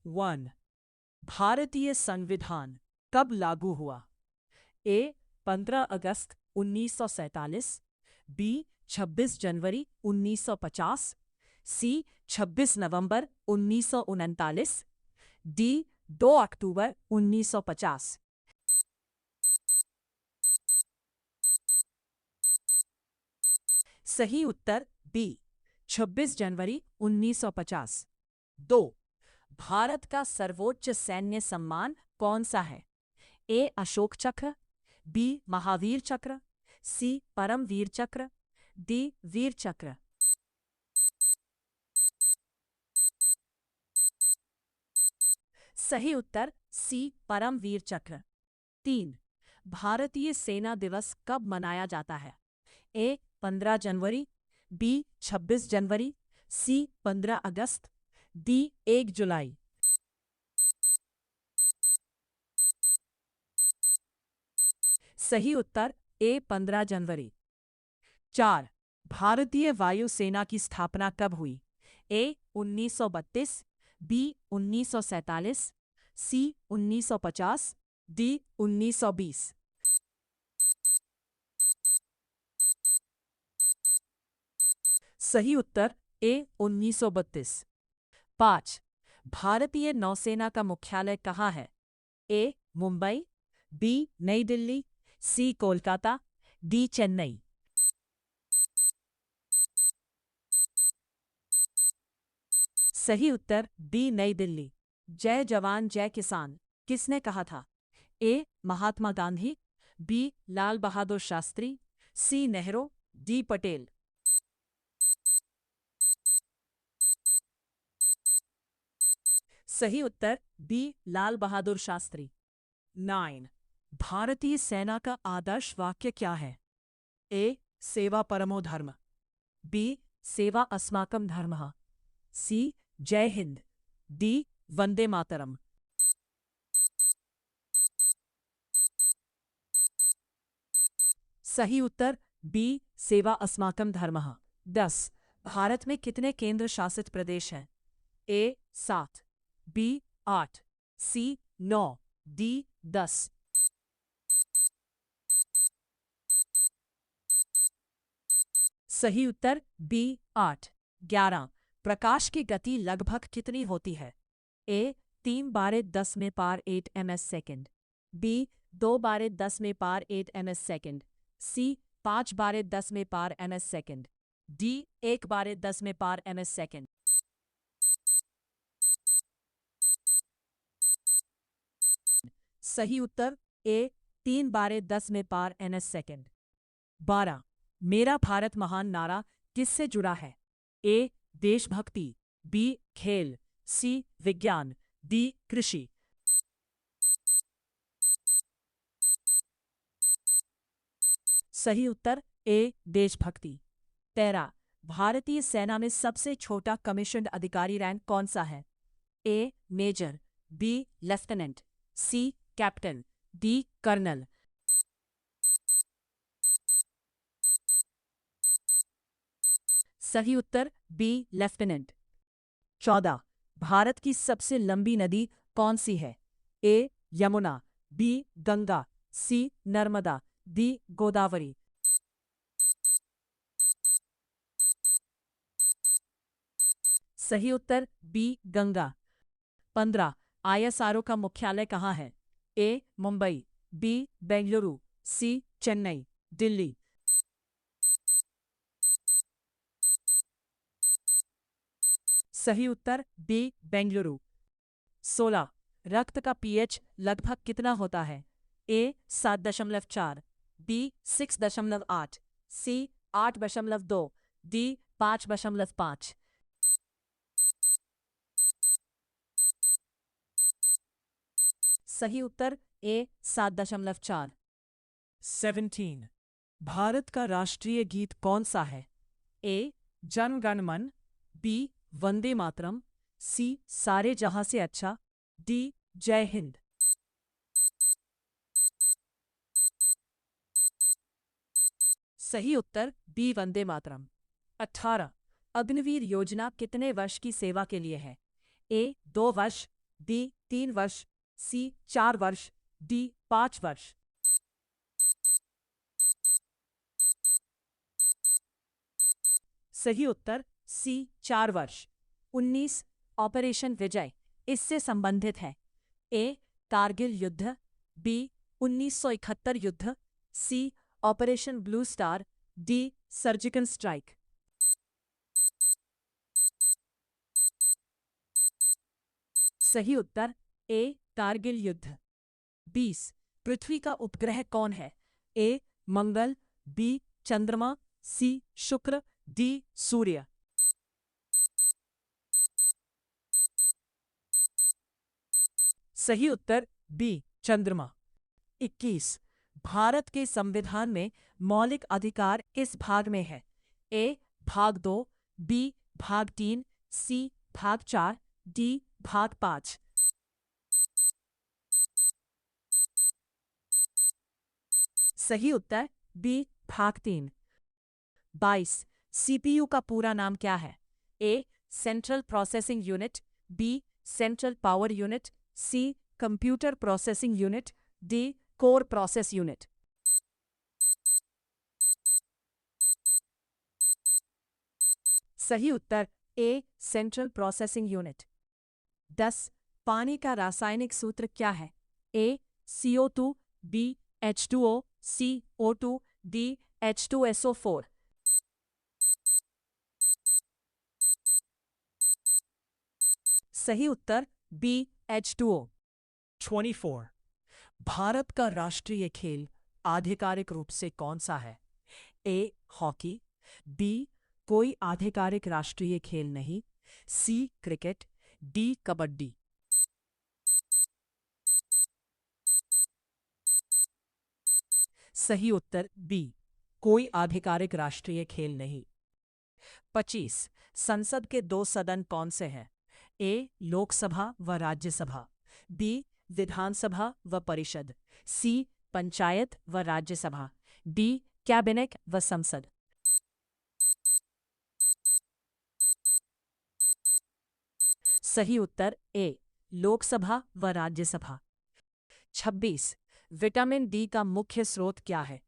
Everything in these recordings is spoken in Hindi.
1. भारतीय संविधान कब लागू हुआ? ए 15 अगस्त 1947, बी 26 जनवरी 1950, सी 26 नवंबर 1939, डी 2 अक्टूबर 1950। सही उत्तर बी 26 जनवरी 1950। 2. भारत का सर्वोच्च सैन्य सम्मान कौन सा है? ए अशोक चक्र, बी महावीर चक्र, सी परमवीर चक्र, डी वीर चक्र। सही उत्तर सी परमवीर चक्र। 3. भारतीय सेना दिवस कब मनाया जाता है? ए 15 जनवरी, बी 26 जनवरी, सी 15 अगस्त, डी 1 जुलाई। सही उत्तर ए 15 जनवरी। 4. भारतीय वायुसेना की स्थापना कब हुई? ए 1932, बी 1947, सी 1950, डी 1920। सही उत्तर ए 1932। 5. भारतीय नौसेना का मुख्यालय कहाँ है? ए मुंबई, बी नई दिल्ली, सी कोलकाता, डी चेन्नई। सही उत्तर बी नई दिल्ली। जय जवान जय किसान किसने कहा था? ए महात्मा गांधी, बी लाल बहादुर शास्त्री, सी नेहरू, डी पटेल। सही उत्तर बी लाल बहादुर शास्त्री। 9. भारतीय सेना का आदर्श वाक्य क्या है? ए सेवा परमो धर्म, बी सेवा अस्माकं धर्मः, सी जय हिंद, डी वंदे मातरम। सही उत्तर बी सेवा अस्माकं धर्मः। 10. भारत में कितने केंद्र शासित प्रदेश हैं? ए 7, बी 8, सी 9, डी 10। सही उत्तर बी 8। 11. प्रकाश की गति लगभग कितनी होती है? ए 3 बारे 10 में पार 8 ms सेकेंड, बी 2 बारे 10 में पार 8 ms सेकेंड, सी 5 बारे 10 में पार ms सेकेंड, डी 1 बारे 10 में पार ms सेकेंड। सही उत्तर ए 3 बारे 10 में पार ns सेकेंड। 12. मेरा भारत महान नारा किससे जुड़ा है? ए देशभक्ति, बी खेल, सी विज्ञान, डी कृषि। सही उत्तर ए देशभक्ति। 13. भारतीय सेना में सबसे छोटा कमीशन्ड अधिकारी रैंक कौन सा है? ए मेजर, बी लेफ्टिनेंट, सी कैप्टन, डी कर्नल। सही उत्तर बी लेफ्टिनेंट। 14. भारत की सबसे लंबी नदी कौन सी है? ए यमुना, बी गंगा, सी नर्मदा, डी गोदावरी। सही उत्तर बी गंगा। 15. ISRO का मुख्यालय कहाँ है? ए मुंबई, बी बेंगलुरु, सी चेन्नई, दिल्ली। सही उत्तर बी बेंगलुरु। 16. रक्त का pH लगभग कितना होता है? ए 7.4, बी 6.8, सी 8.2, डी 5.5। सही उत्तर ए 7.4। 17. भारत का राष्ट्रीय गीत कौन सा है? ए जन गण मन, बी वंदे मातरम, सी सारे जहां से अच्छा, डी जय हिंद। सही उत्तर बी वंदे मातरम। 18. अग्निवीर योजना कितने वर्ष की सेवा के लिए है? ए 2 वर्ष, बी 3 वर्ष, सी 4 वर्ष, डी 5 वर्ष। सही उत्तर सी 4 वर्ष। 19 ऑपरेशन विजय इससे संबंधित है। ए कारगिल युद्ध, बी 1971 युद्ध, C operation blue star, D surgical strike. सही उत्तर ए कारगिल युद्ध। 20 पृथ्वी का उपग्रह कौन है? ए मंगल, बी चंद्रमा, सी शुक्र, डी सूर्य। सही उत्तर बी चंद्रमा। 21 भारत के संविधान में मौलिक अधिकार किस भाग में है? ए भाग 2, बी भाग 3, सी भाग 4, डी भाग 5। सही उत्तर बी भाग 3। 22 सीपीयू का पूरा नाम क्या है? A central processing unit, B central power unit, C computer processing unit, D core process unit. सही उत्तर ए सेंट्रल प्रोसेसिंग यूनिट। 10 पानी का रासायनिक सूत्र क्या है? A CO2, B H2O, C O2, D H2SO4। सही उत्तर बी H2O। 24 भारत का राष्ट्रीय खेल आधिकारिक रूप से कौन सा है? ए हॉकी, बी कोई आधिकारिक राष्ट्रीय खेल नहीं, सी क्रिकेट, डी कबड्डी। सही उत्तर बी कोई आधिकारिक राष्ट्रीय खेल नहीं। 25 संसद के 2 सदन कौन से हैं? ए लोकसभा व राज्यसभा, बी विधानसभा व परिषद, सी पंचायत व राज्यसभा, डी कैबिनेट व संसद। सही उत्तर ए लोकसभा व राज्यसभा। 26 विटामिन डी का मुख्य स्रोत क्या है?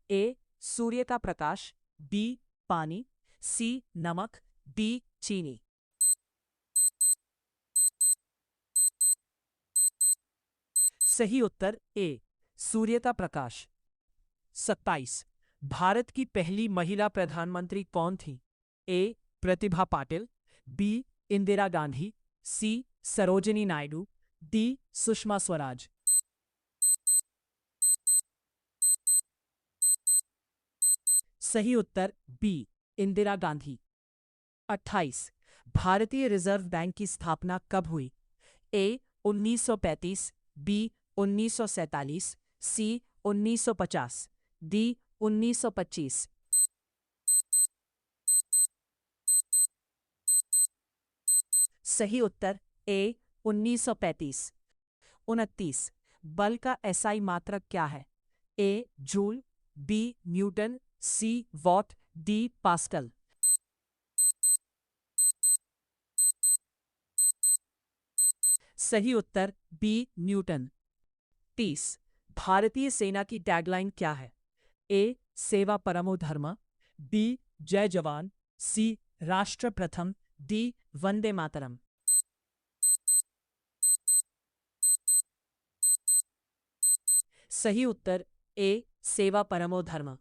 ए सूर्य का प्रकाश, बी पानी, सी नमक, डी चीनी। सही उत्तर ए सूर्य का प्रकाश। 27 भारत की पहली महिला प्रधानमंत्री कौन थी? ए प्रतिभा पाटिल, बी इंदिरा गांधी, सी सरोजिनी नायडू, डी सुषमा स्वराज। सही उत्तर बी इंदिरा गांधी। 28 भारतीय रिजर्व बैंक की स्थापना कब हुई? ए 1935, बी 1947, सी 1950, डी 1925। सही उत्तर ए 1935। 29 बल का एसआई मात्रक क्या है? A joule, B newton, C watt, D pascal. सही उत्तर बी न्यूटन। 30 भारतीय सेना की टैगलाइन क्या है? ए सेवा परमो धर्म, बी जय जवान, सी राष्ट्र प्रथम, डी वंदे मातरम। सही उत्तर ए सेवा परमो धर्म।